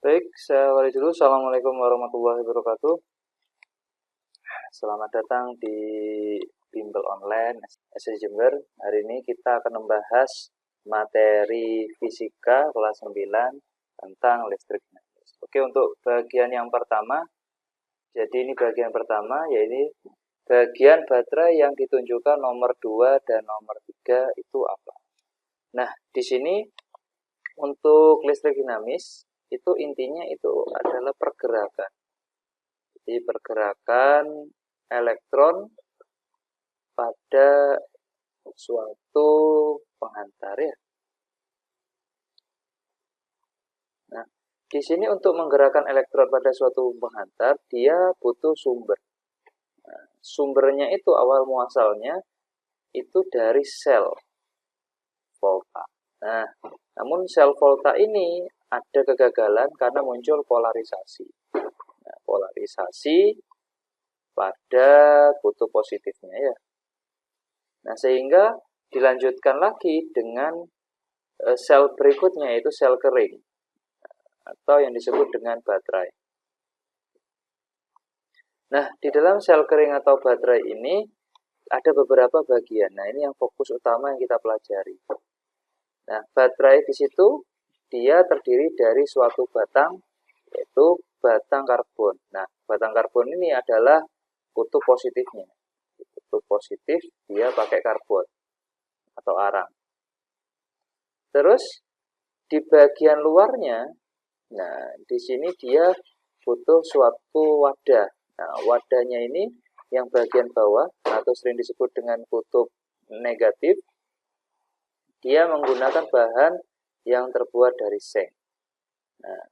Baik, saya awali dulu. Assalamualaikum warahmatullahi wabarakatuh. Selamat datang di Bimbel Online SC Jember. Hari ini kita akan membahas materi fisika kelas 9 tentang listrik. Oke, untuk bagian yang pertama, jadi ini bagian pertama, yaitu bagian baterai yang ditunjukkan nomor 2 dan nomor 3 itu apa. Nah, di sini untuk listrik dinamis, itu intinya itu adalah pergerakan. Jadi pergerakan elektron pada suatu penghantar ya. Nah, di sini untuk menggerakkan elektron pada suatu penghantar, dia butuh sumber. Nah, sumbernya itu awal muasalnya itu dari sel volta. Nah, namun sel volta ini ada kegagalan karena muncul polarisasi. Nah, polarisasi pada kutub positifnya ya. Nah, sehingga dilanjutkan lagi dengan sel berikutnya yaitu sel kering atau yang disebut dengan baterai. Nah, di dalam sel kering atau baterai ini ada beberapa bagian. Nah, ini yang fokus utama yang kita pelajari. Nah, baterai di situ dia terdiri dari suatu batang yaitu batang karbon. Nah, batang karbon ini adalah kutub positifnya. Kutub positif dia pakai karbon atau arang. Terus di bagian luarnya, nah di sini dia butuh suatu wadah. Nah, wadahnya ini yang bagian bawah atau sering disebut dengan kutub negatif, dia menggunakan bahan yang terbuat dari seng. Nah,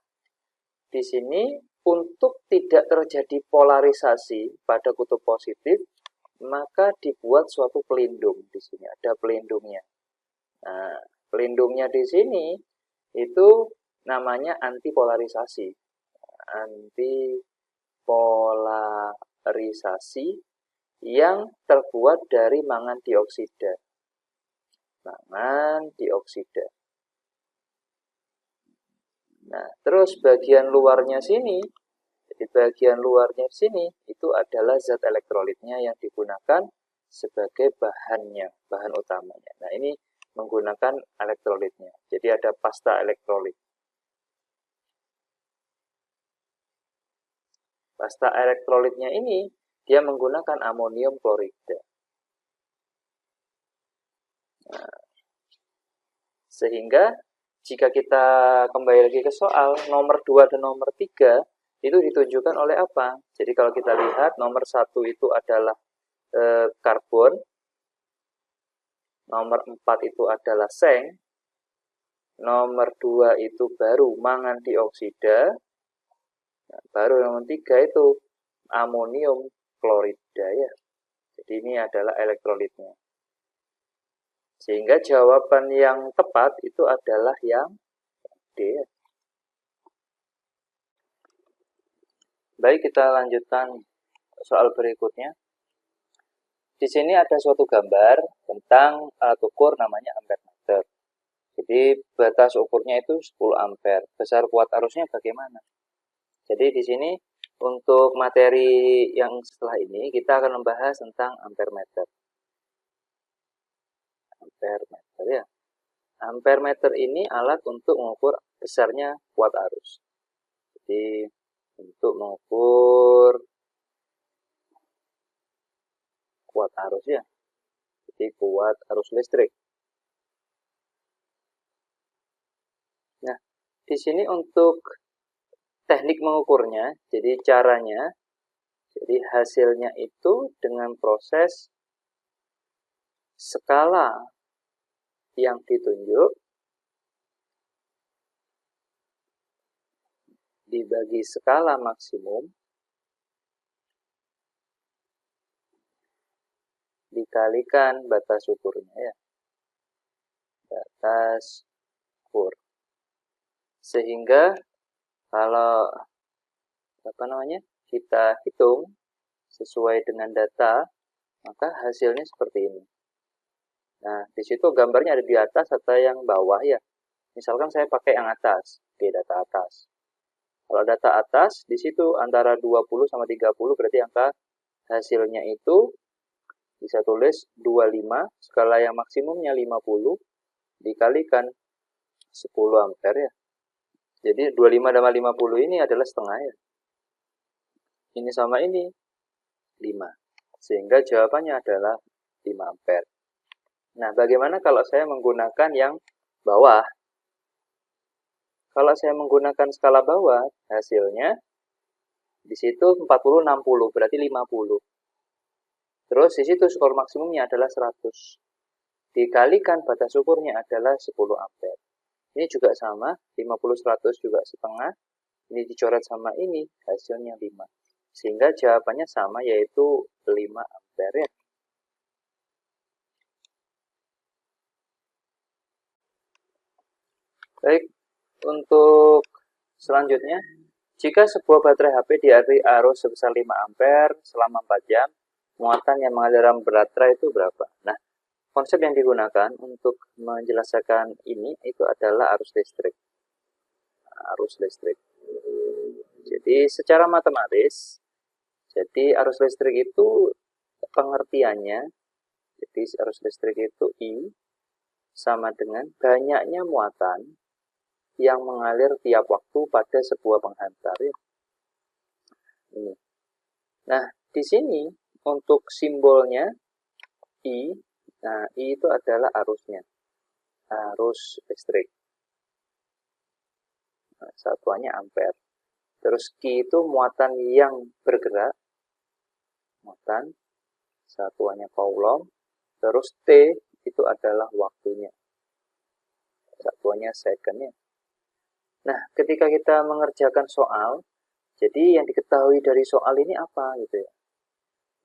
di sini untuk tidak terjadi polarisasi pada kutub positif, maka dibuat suatu pelindung. Di sini ada pelindungnya. Nah, pelindungnya di sini itu namanya antipolarisasi. Antipolarisasi yang terbuat dari mangan dioksida. Mangan dioksida. Nah, terus bagian luarnya sini, jadi bagian luarnya sini itu adalah zat elektrolitnya yang digunakan sebagai bahannya, bahan utamanya. Nah, ini menggunakan elektrolitnya. Jadi ada pasta elektrolit. Pasta elektrolitnya ini dia menggunakan amonium klorida. Nah, sehingga jika kita kembali lagi ke soal, nomor 2 dan nomor 3 itu ditunjukkan oleh apa? Jadi kalau kita lihat nomor 1 itu adalah karbon, nomor 4 itu adalah seng, nomor 2 itu baru mangan dioksida, nah, baru nomor 3 itu amonium klorida ya. Jadi ini adalah elektrolitnya. Sehingga jawaban yang tepat itu adalah yang D. Baik, kita lanjutkan soal berikutnya. Di sini ada suatu gambar tentang alat ukur namanya ampere meter. Jadi batas ukurnya itu 10 ampere. Besar kuat arusnya bagaimana? Jadi di sini untuk materi yang setelah ini kita akan membahas tentang ampere meter. Ampere meter ya. Ampere meter ini alat untuk mengukur besarnya kuat arus. Jadi untuk mengukur kuat arus ya. Jadi kuat arus listrik. Nah, di sini untuk teknik mengukurnya, jadi caranya, jadi hasilnya itu dengan proses skala yang ditunjuk dibagi skala maksimum dikalikan batas ukurnya ya. Batas ukur. Sehingga kalau kita hitung sesuai dengan data, maka hasilnya seperti ini. Nah, di situ gambarnya ada di atas atau yang bawah ya. Misalkan saya pakai yang atas, di data atas. Kalau data atas, di situ antara 20 sama 30, berarti angka hasilnya itu bisa tulis 25, skala yang maksimumnya 50, dikalikan 10 ampere ya. Jadi 25 tambah 50 ini adalah setengah ya. Ini sama ini 5. Sehingga jawabannya adalah 5 ampere. Nah, bagaimana kalau saya menggunakan yang bawah? Kalau saya menggunakan skala bawah, hasilnya di situ 40 60 berarti 50. Terus di situ skor maksimumnya adalah 100. Dikalikan batas ukurnya adalah 10 ampere. Ini juga sama, 50 100 juga setengah. Ini dicoret sama ini, hasilnya 5. Sehingga jawabannya sama, yaitu 5 ampere ya. Baik, untuk selanjutnya, jika sebuah baterai HP dialiri arus sebesar 5 ampere selama 4 jam, muatan yang mengalir dalam baterai itu berapa? Nah, konsep yang digunakan untuk menjelaskan ini itu adalah arus listrik. Arus listrik. Jadi, secara matematis, jadi arus listrik itu pengertiannya, jadi arus listrik itu I sama dengan banyaknya muatan yang mengalir tiap waktu pada sebuah penghantar. Ya. Ini. Nah, di sini untuk simbolnya I, nah I itu adalah arusnya, arus listrik. Nah, satuannya ampere. Terus Q itu muatan yang bergerak, muatan, satuannya coulomb. Terus T itu adalah waktunya, satuannya second-nya. Nah, ketika kita mengerjakan soal, jadi yang diketahui dari soal ini apa gitu ya?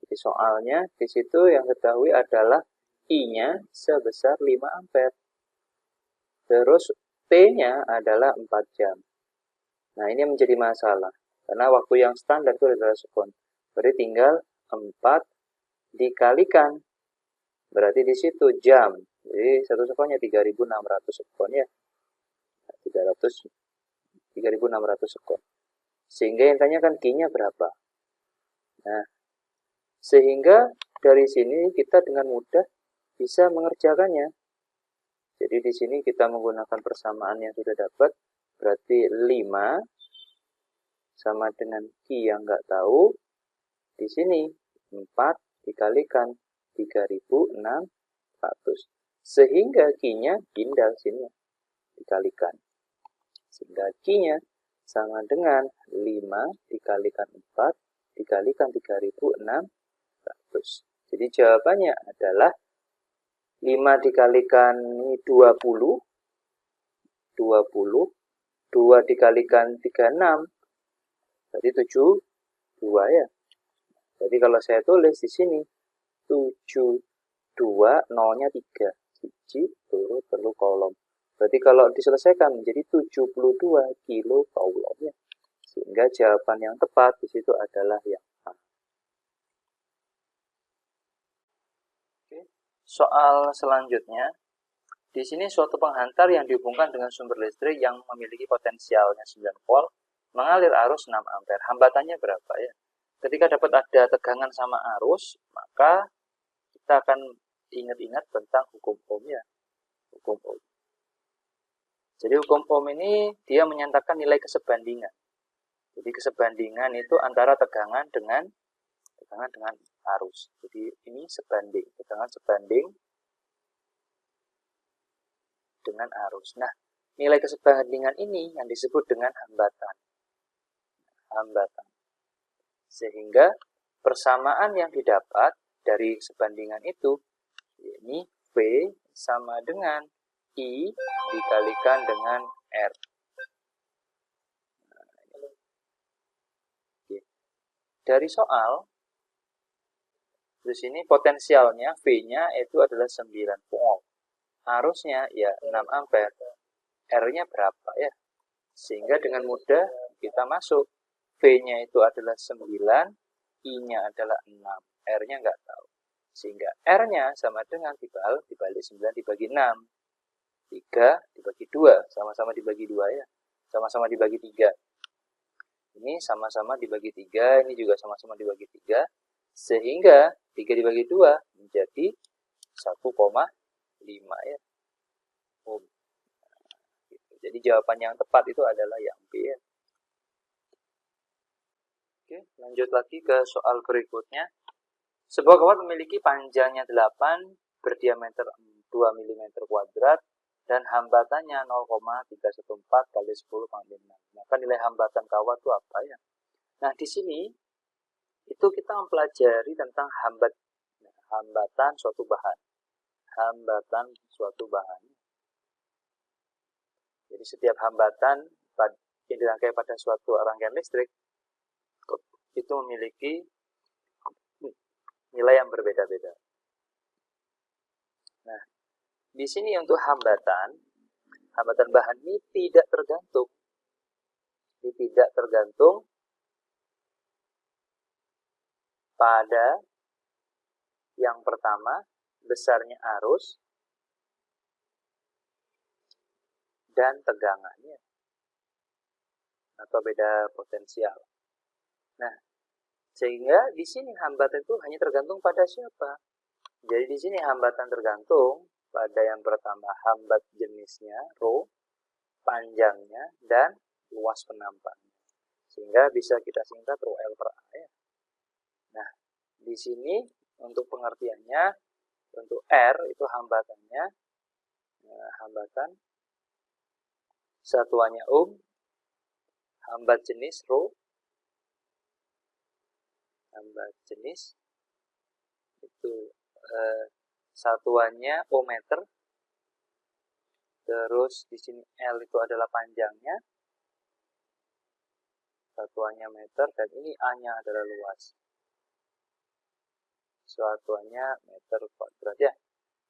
Jadi soalnya di situ yang diketahui adalah I-nya sebesar 5 ampere. Terus T-nya adalah 4 jam. Nah, ini menjadi masalah. Karena waktu yang standar itu adalah sekon. Berarti tinggal 4 dikalikan. Berarti di situ jam. Jadi satu sekonnya 3.600 sekon ya. 3.600 sekon. Sehingga yang tanyakan Q-nya berapa. Nah, sehingga dari sini kita dengan mudah bisa mengerjakannya. Jadi di sini kita menggunakan persamaan yang sudah dapat. Berarti 5 sama dengan Q yang nggak tahu. Di sini 4 dikalikan 3.600. Sehingga Q-nya pindah sini dikalikan. Sehingga Q-nya sama dengan 5 dikalikan 4 dikalikan 3.600. Jadi jawabannya adalah 5 dikalikan 20, 2 dikalikan 36, berarti 72 ya. Jadi kalau saya tulis di sini, 72, nolnya 3, siji, telu coulomb. Berarti kalau diselesaikan menjadi 72 kilo coulomb ya. Sehingga jawaban yang tepat di situ adalah yang A. Oke. Soal selanjutnya, di sini suatu penghantar yang dihubungkan dengan sumber listrik yang memiliki potensialnya 9 volt, mengalir arus 6 ampere. Hambatannya berapa ya? Ketika dapat ada tegangan sama arus, maka kita akan ingat-ingat tentang hukum Ohm ya. Hukum Ohm. Jadi hukum Ohm ini dia menyatakan nilai kesebandingan. Jadi kesebandingan itu antara tegangan dengan arus. Jadi ini sebanding, tegangan sebanding dengan arus. Nah, nilai kesebandingan ini yang disebut dengan hambatan. Hambatan. Sehingga persamaan yang didapat dari sebandingan itu, ini V sama dengan I dikalikan dengan R. Dari soal, di sini potensialnya V-nya itu adalah 9 volt. Arusnya ya 6 ampere. R-nya berapa ya? Sehingga dengan mudah kita masuk. V-nya itu adalah 9, I-nya adalah 6. R-nya nggak tahu. Sehingga R-nya sama dengan dibalik 9 dibagi 6. 3 dibagi 2, sama-sama dibagi 2 ya. Sama-sama dibagi 3. Ini sama-sama dibagi 3, ini juga sama-sama dibagi 3. Sehingga 3 dibagi 2 menjadi 1,5 ya. Ohm. Gitu. Jadi jawaban yang tepat itu adalah yang B ya. Oke, lanjut lagi ke soal berikutnya. Sebuah kawat memiliki panjangnya 8, berdiameter 2 mm kuadrat, dan hambatannya 0,314 kali 10 pangkat 6. Maka nilai hambatan kawat itu apa ya? Nah, di sini itu kita mempelajari tentang hambatan suatu bahan. Hambatan suatu bahan. Jadi setiap hambatan yang dirangkai pada suatu rangkaian listrik itu memiliki nilai yang berbeda-beda. Nah, di sini untuk hambatan bahan ini tidak tergantung. Ini tidak tergantung pada yang pertama, besarnya arus dan tegangannya atau beda potensial. Nah, sehingga di sini hambatan itu hanya tergantung pada siapa. Jadi di sini hambatan tergantung pada yang pertama hambat jenisnya, rho, panjangnya, dan luas penampangnya. Sehingga bisa kita singkat rho L per A ya. Nah, di sini untuk pengertiannya, untuk R itu hambatannya, hambatan satuannya ohm, hambat jenis rho, hambat jenis itu satuannya ohmmeter. Terus di sini L itu adalah panjangnya, satuannya meter, dan ini A-nya adalah luas. Satuannya meter kuadrat ya.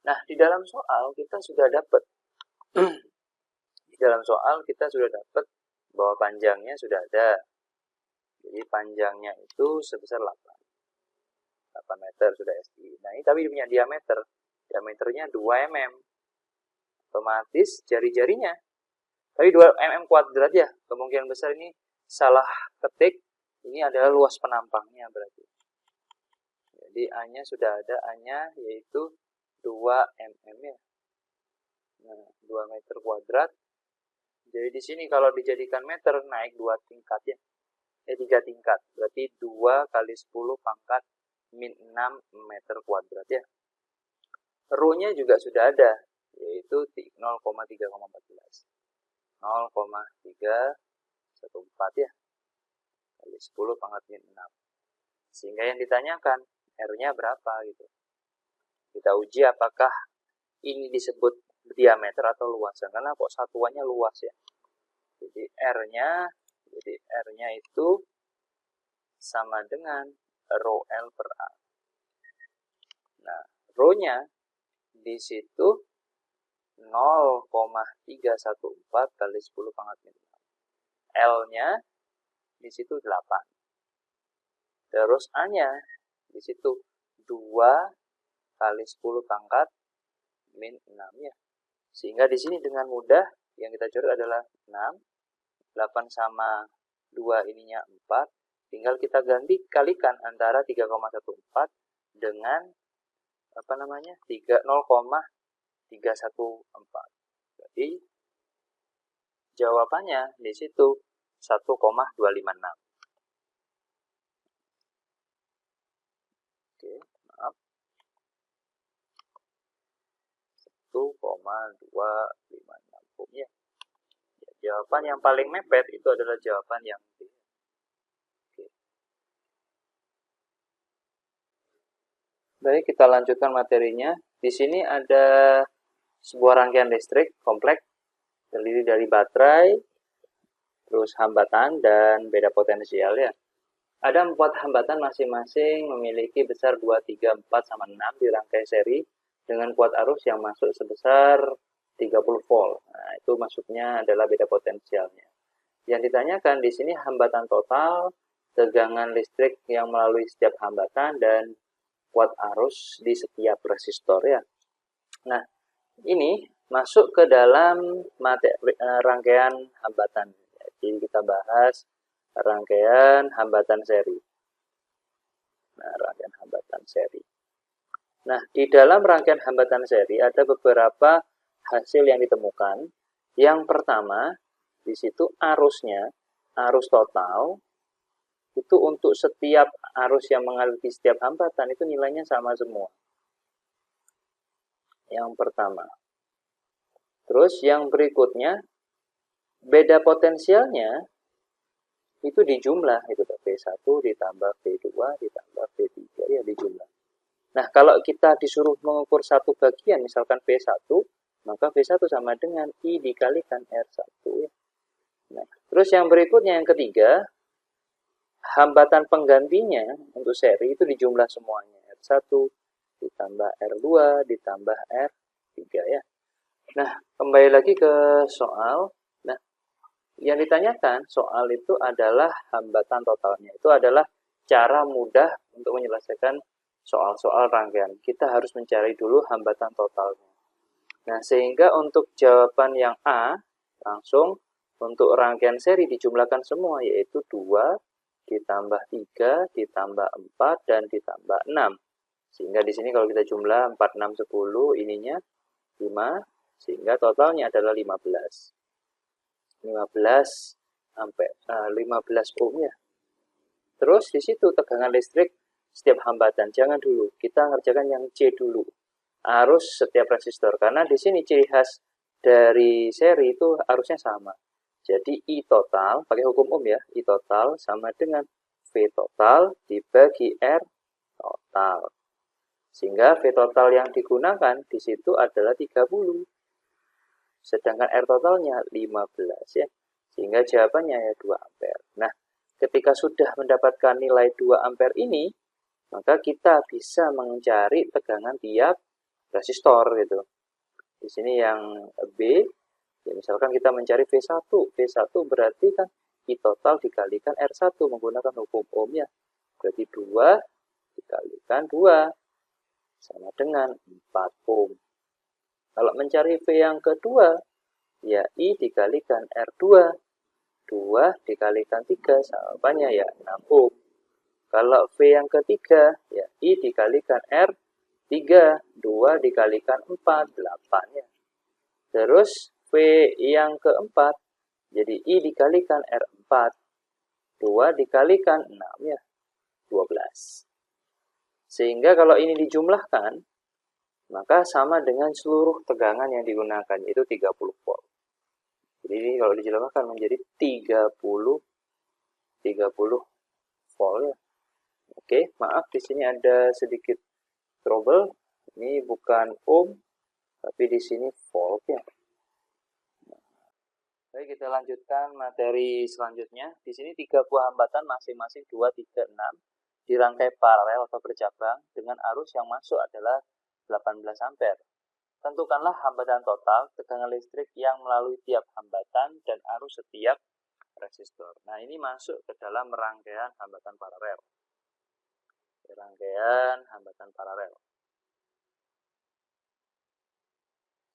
Nah, di dalam soal kita sudah dapat bahwa panjangnya sudah ada. Jadi panjangnya itu sebesar 8 meter sudah SI. Nah, ini tapi punya diameter. Diameternya 2 mm. Otomatis jari-jarinya. Tapi 2 mm kuadrat ya. Kemungkinan besar ini salah ketik. Ini adalah luas penampangnya berarti. Jadi A-nya sudah ada, A-nya yaitu 2 mm ya. Nah, 2 meter kuadrat. Jadi di sini kalau dijadikan meter naik 2 tingkat ya. 3 tingkat. Berarti 2 kali 10 pangkat min 6 meter kuadrat ya. Rho-nya juga sudah ada, yaitu 0,314. 0,314 ya. Kali 10 pangkat min 6. Sehingga yang ditanyakan, R-nya berapa gitu. Kita uji apakah ini disebut diameter atau luasan. Karena kok satuannya luas ya. Jadi R-nya itu sama dengan rho L per A. Nah, rho-nya di situ 0,314 kali 10 pangkat min 6. L-nya di situ 8. Terus A-nya di situ 2 kali 10 pangkat min 6 ya. Sehingga di sini dengan mudah yang kita cari adalah 6. 8 sama 2 ininya 4. Tinggal kita kalikan antara 3,14 dengan 0,314. Jadi jawabannya di situ 1,256. Oke, maaf. 1,256 ya. Jawaban yang paling mepet itu adalah jawaban yang B. Oke. Baik, kita lanjutkan materinya. Di sini ada sebuah rangkaian listrik kompleks terdiri dari baterai, terus hambatan, dan beda potensial ya. Ada 4 hambatan masing-masing memiliki besar 2, 3, 4, sama 6 di rangkai seri dengan kuat arus yang masuk sebesar 30 volt. Nah, itu maksudnya adalah beda potensialnya. Yang ditanyakan di sini hambatan total, tegangan listrik yang melalui setiap hambatan, dan kuat arus di setiap resistor ya. Nah, ini masuk ke dalam rangkaian hambatan. Jadi kita bahas rangkaian hambatan seri. Nah, rangkaian hambatan seri. Nah, di dalam rangkaian hambatan seri ada beberapa hasil yang ditemukan. Yang pertama, di situ arusnya, arus total, itu untuk setiap arus yang mengalir di setiap hambatan itu nilainya sama semua. Yang pertama. Terus yang berikutnya, beda potensialnya itu dijumlah, itu V1 ditambah V2 ditambah V3 ya dijumlah. Nah, kalau kita disuruh mengukur satu bagian, misalkan V1, maka V1 sama dengan I dikalikan R1 ya. Nah, terus yang berikutnya yang ketiga, hambatan penggantinya untuk seri itu dijumlah semuanya. R1 ditambah R2 ditambah R3 ya. Nah, kembali lagi ke soal. Nah, yang ditanyakan soal itu adalah hambatan totalnya. Itu adalah cara mudah untuk menyelesaikan soal-soal rangkaian. Kita harus mencari dulu hambatan totalnya. Nah, sehingga untuk jawaban yang A, langsung untuk rangkaian seri dijumlahkan semua, yaitu 2 ditambah 3 ditambah 4 dan ditambah 6. Sehingga di sini kalau kita jumlah 4, 6, 10, ininya 5, sehingga totalnya adalah 15. 15 ampere, 15 ohm ya. Terus di situ tegangan listrik setiap hambatan. Jangan dulu, kita ngerjakan yang C dulu. Arus setiap resistor, karena di sini ciri khas dari seri itu arusnya sama. Jadi I total, pakai hukum ohm ya, I total sama dengan V total dibagi R total. Sehingga V total yang digunakan di situ adalah 30. Sedangkan R totalnya 15 ya. Sehingga jawabannya ya 2 ampere. Nah, ketika sudah mendapatkan nilai 2 ampere ini, maka kita bisa mencari tegangan tiap resistor gitu. Di sini yang B, ya misalkan kita mencari V1. V1 berarti kan I total dikalikan R1 menggunakan hukum ohm ya. Berarti 2 dikalikan 2 sama dengan 4 ohm. Kalau mencari V yang kedua, ya I dikalikan R2. 2 dikalikan 3 sama apanya ya 6 ohm. Kalau V yang ketiga, ya I dikalikan R3. 2 dikalikan 4, 8 ya. Terus V yang keempat, jadi I dikalikan R4. 2 dikalikan 6 ya, 12. Sehingga kalau ini dijumlahkan, maka sama dengan seluruh tegangan yang digunakan, yaitu 30 volt. Jadi kalau dijumlahkan menjadi 30 volt ya. Oke, maaf di sini ada sedikit trouble. Ini bukan ohm, tapi di sini volt ya. Baik, kita lanjutkan materi selanjutnya. Di sini 3 buah hambatan masing-masing 2, 3, 6 dirangkai paralel atau bercabang dengan arus yang masuk adalah 18 ampere. Tentukanlah hambatan total tegangan listrik yang melalui tiap hambatan dan arus setiap resistor. Nah, ini masuk ke dalam rangkaian hambatan paralel. Rangkaian hambatan paralel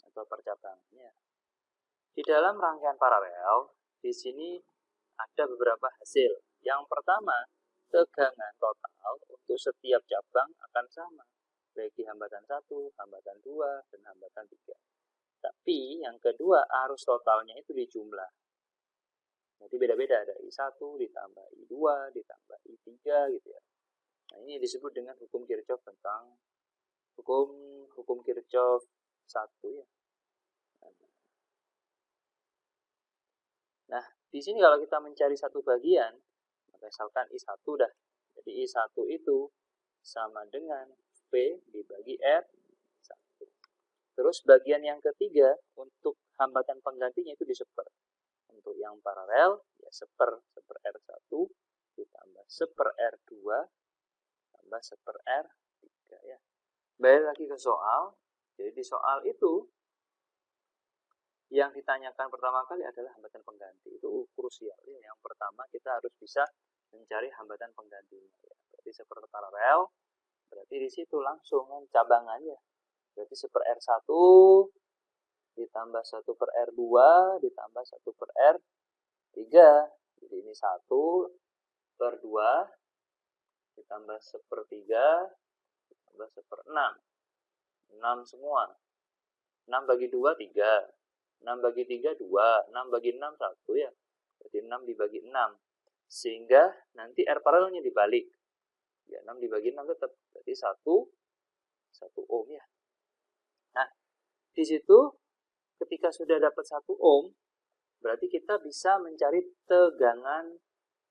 atau percabangannya. Di dalam rangkaian paralel, di sini ada beberapa hasil. Yang pertama, tegangan total untuk setiap cabang akan sama, baik di hambatan 1, hambatan 2, dan hambatan 3. Tapi yang kedua, arus totalnya itu dijumlah. Jadi beda-beda, ada I1 ditambah I2 ditambah I3 gitu ya. Nah, ini disebut dengan hukum Kirchhoff tentang hukum Kirchhoff 1 ya. Nah, di sini kalau kita mencari satu bagian, misalkan I1 dah. Jadi I1 itu sama dengan V dibagi R1. Terus bagian yang ketiga, untuk hambatan penggantinya itu diseper. Untuk yang paralel, ya seper R1 ditambah seper R2 tambah seper R3 ya. Balik lagi ke soal. Jadi di soal itu yang ditanyakan pertama kali adalah hambatan pengganti. Itu krusial ya. Yang pertama kita harus bisa mencari hambatan penggantinya ya. Berarti seper paralel, berarti di situ langsung cabangannya. Berarti seper R1 ditambah 1 per R2 ditambah 1 per R3. Jadi ini 1 per 2 ditambah 1/3 ditambah 1/6. 6 semua. 6 bagi 2, 3. 6 bagi 3, 2. 6 bagi 6, 1 ya. Berarti 6 dibagi 6. Sehingga nanti R paralelnya dibalik. Ya, 6 dibagi 6 tetap. Berarti 1 ohm ya. Nah, di situ ketika sudah dapat 1 ohm, berarti kita bisa mencari tegangan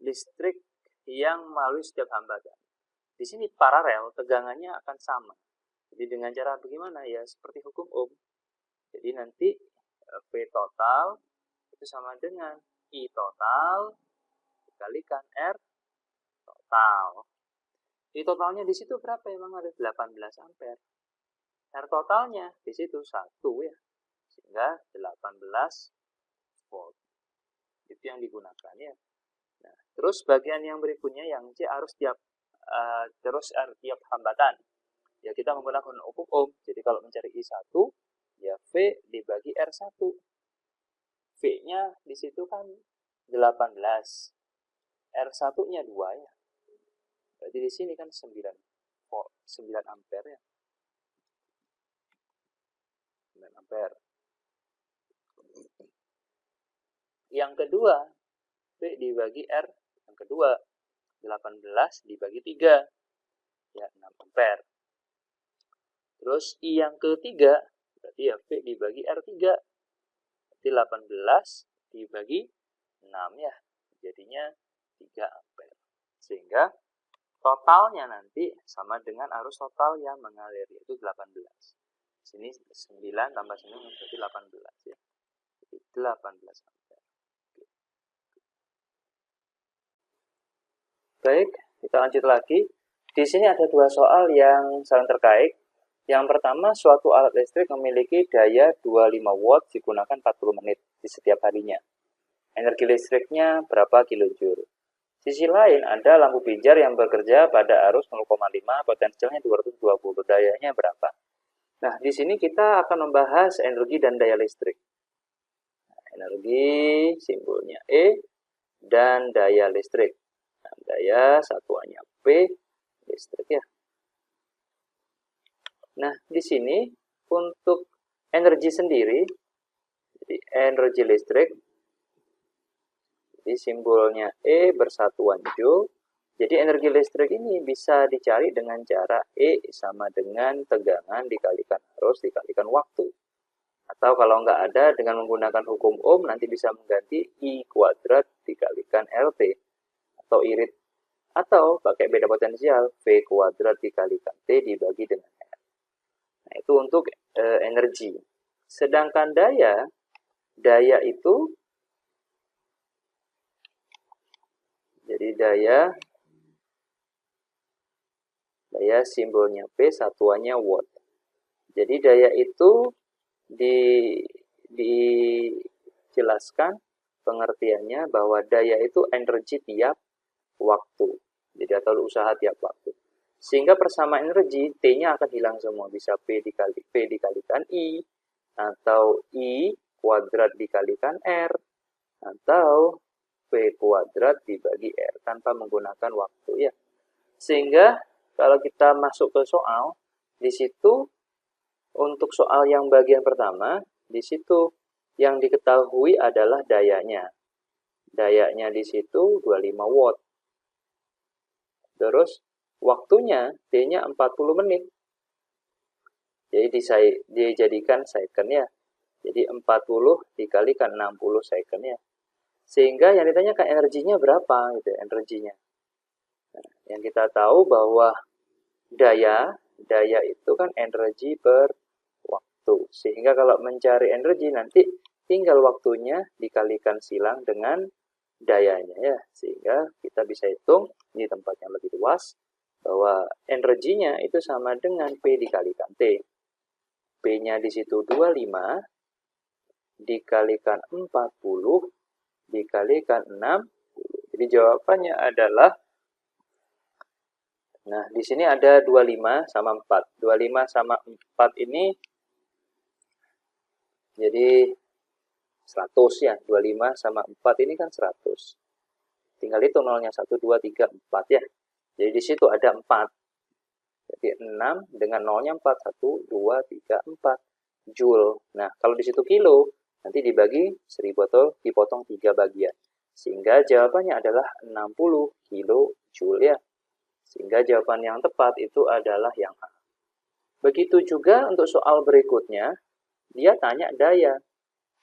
listrik yang melalui setiap hambatan. Di sini paralel, tegangannya akan sama. Jadi dengan cara bagaimana? Ya seperti hukum Ohm. Jadi nanti V total itu sama dengan I total dikalikan R total. I totalnya di situ berapa? Emang ada 18 ampere. R totalnya di situ 1 ya. Sehingga 18 volt. Itu yang digunakan ya. Nah, terus bagian yang berikutnya yang C harus tiap hambatan. Ya kita menggunakan hukum Ohm. Jadi kalau mencari I1 ya V dibagi R1. V-nya di situ kan 18. R1-nya 2 ya. Berarti di sini kan 9 volt, 9 ampere ya. 9 ampere. Yang kedua, V dibagi R yang kedua 18 dibagi 3 ya 6 ampere. Terus I yang ketiga berarti ya V dibagi R3 berarti 18 dibagi 6 ya. Jadinya 3 ampere. Sehingga totalnya nanti sama dengan arus total yang mengalir yaitu 18. Sini 9 tambah 9 berarti 18 ya. Jadi 18 ampere. Baik, kita lanjut lagi. Di sini ada dua soal yang saling terkait. Yang pertama, suatu alat listrik memiliki daya 25 watt digunakan 40 menit di setiap harinya. Energi listriknya berapa kilojoule? Sisi lain, ada lampu pijar yang bekerja pada arus 0,5, potensialnya 220, dayanya berapa? Nah, di sini kita akan membahas energi dan daya listrik. Energi, simbolnya E, dan daya listrik. Nah, daya satuannya P, listrik ya. Nah, di sini untuk energi sendiri, jadi energi listrik, jadi simbolnya E bersatuan Joule. Jadi energi listrik ini bisa dicari dengan cara E sama dengan tegangan dikalikan arus dikalikan waktu. Atau kalau nggak ada dengan menggunakan hukum Ohm nanti bisa mengganti I kuadrat dikalikan LT atau irit. Atau pakai beda potensial V kuadrat dikalikan T dibagi dengan R. Nah, itu untuk energi. Sedangkan daya itu, jadi daya simbolnya P, satuannya watt. Jadi daya itu dijelaskan pengertiannya bahwa daya itu energi tiap waktu. Jadi atau usaha tiap waktu. Sehingga persamaan energi T-nya akan hilang semua. Bisa P dikalikan I, atau I kuadrat dikalikan R, atau P kuadrat dibagi R tanpa menggunakan waktu ya. Sehingga kalau kita masuk ke soal, di situ untuk soal yang bagian pertama, di situ yang diketahui adalah dayanya. Dayanya di situ 25 watt. Terus waktunya T-nya 40 menit. Jadi dijadikan second ya. Jadi 40 dikalikan 60 second ya. Sehingga yang ditanyakan energinya berapa gitu ya, energinya. Nah, yang kita tahu bahwa daya itu kan energi per waktu. Sehingga kalau mencari energi nanti tinggal waktunya dikalikan silang dengan dayanya ya. Sehingga kita bisa hitung di tempat yang lebih luas bahwa energinya itu sama dengan P dikalikan T. P-nya di situ 25 dikalikan 40 dikalikan 60. Jadi jawabannya adalah, nah di sini ada 25 sama 4. 25 sama 4 ini jadi 100 ya. 25 sama 4 ini kan 100. tinggal itu nolnya 1, 2, 3, 4 ya. Jadi di situ ada 4. Jadi 6 dengan nolnya 4, 1, 2, 3, 4 Joule. Nah, kalau di situ kilo, nanti dibagi 1000 atau dipotong 3 bagian. Sehingga jawabannya adalah 60 kilo Joule ya. Sehingga jawaban yang tepat itu adalah yang A. Begitu juga untuk soal berikutnya, dia tanya daya.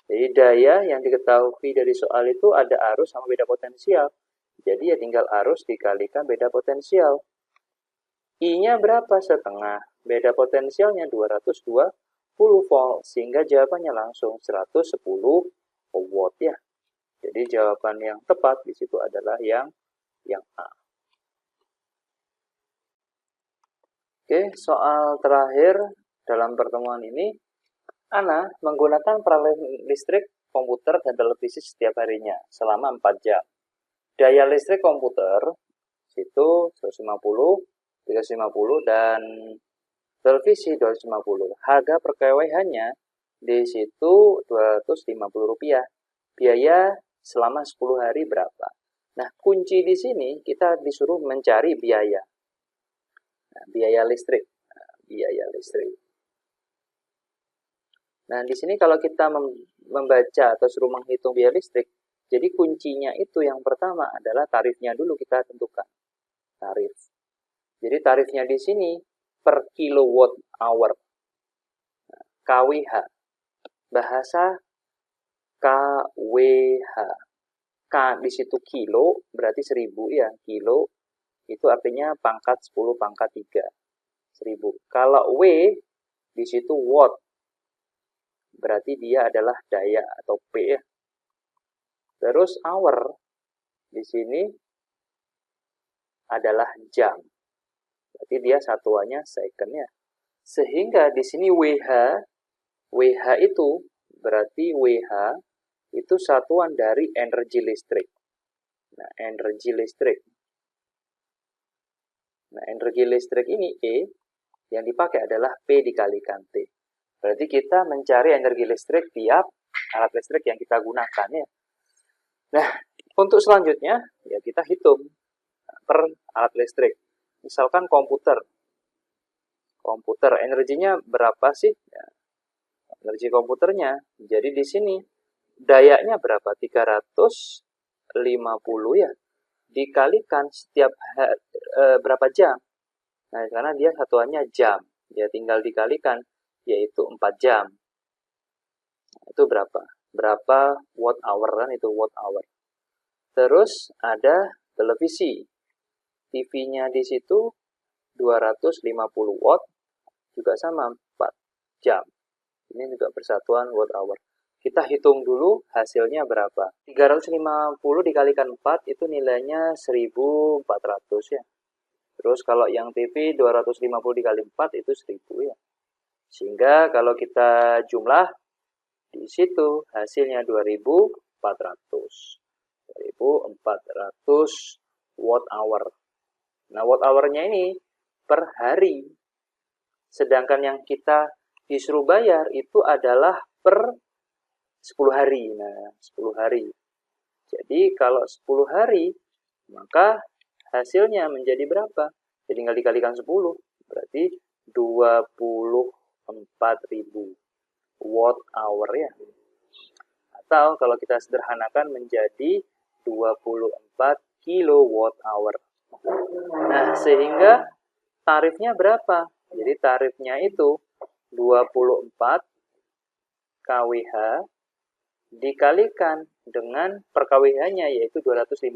Jadi daya yang diketahui dari soal itu ada arus sama beda potensial. Jadi ya tinggal arus dikalikan beda potensial. I-nya berapa? Setengah. Beda potensialnya 220 volt. Sehingga jawabannya langsung 110 watt ya. Jadi jawaban yang tepat di situ adalah yang A. Oke, soal terakhir dalam pertemuan ini, Ana menggunakan peralatan listrik komputer dan televisi setiap harinya selama 4 jam. Daya listrik komputer itu 150, 350, dan televisi 250. Harga per kWh-nya di situ Rp250. Biaya selama 10 hari berapa? Nah, kunci di sini kita disuruh mencari biaya. Nah, biaya listrik. Nah, di sini kalau kita membaca atau suruh menghitung biaya listrik, jadi kuncinya itu yang pertama adalah tarifnya dulu kita tentukan. Tarif. Jadi tarifnya di sini per kilowatt hour. KWH. Bahasa KWH. K di situ kilo, berarti 1000 ya. Kilo itu artinya pangkat 10 pangkat 3. 1000. Kalau W di situ watt. Berarti dia adalah daya atau P ya. Terus hour di sini adalah jam. Berarti dia satuannya second ya. Sehingga di sini WH itu berarti WH itu satuan dari energi listrik. Nah, energi listrik. Nah, energi listrik ini E, yang dipakai adalah P dikalikan T. Berarti kita mencari energi listrik tiap alat listrik yang kita gunakan ya. Nah, untuk selanjutnya ya kita hitung per alat listrik. Misalkan komputer energinya berapa sih? Ya, energi komputernya. Jadi di sini dayanya berapa? 350 ya. Dikalikan setiap berapa jam? Nah, karena dia satuannya jam. Ya tinggal dikalikan, yaitu 4 jam. Itu berapa? Berapa watt hour kan itu watt hour. Terus ada televisi. TV-nya di situ 250 watt, juga sama 4 jam. Ini juga persatuan watt hour. Kita hitung dulu hasilnya berapa. 350 dikalikan 4 itu nilainya 1400 ya. Terus kalau yang TV 250 dikali 4 itu 1000 ya. Sehingga kalau kita jumlah di situ hasilnya 2400. 2400 watt hour. Nah, watt hour-nya ini per hari. Sedangkan yang kita disuruh bayar itu adalah per 10 hari. Nah, 10 hari. Jadi kalau 10 hari, maka hasilnya menjadi berapa? Jadi tinggal dikalikan 10. Berarti 24.000 watt hour ya. Atau kalau kita sederhanakan menjadi 24 kilowatt hour. Nah, sehingga tarifnya berapa? Jadi tarifnya itu 24 kWh dikalikan dengan per kWh-nya yaitu 250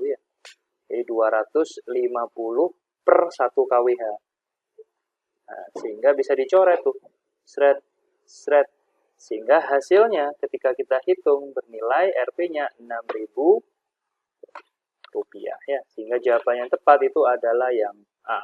ya. Jadi 250 per 1 kWh. Nah, sehingga bisa dicoret tuh. Seret. Sehingga hasilnya ketika kita hitung bernilai Rp-nya 6.000 rupiah ya. Sehingga jawaban yang tepat itu adalah yang A.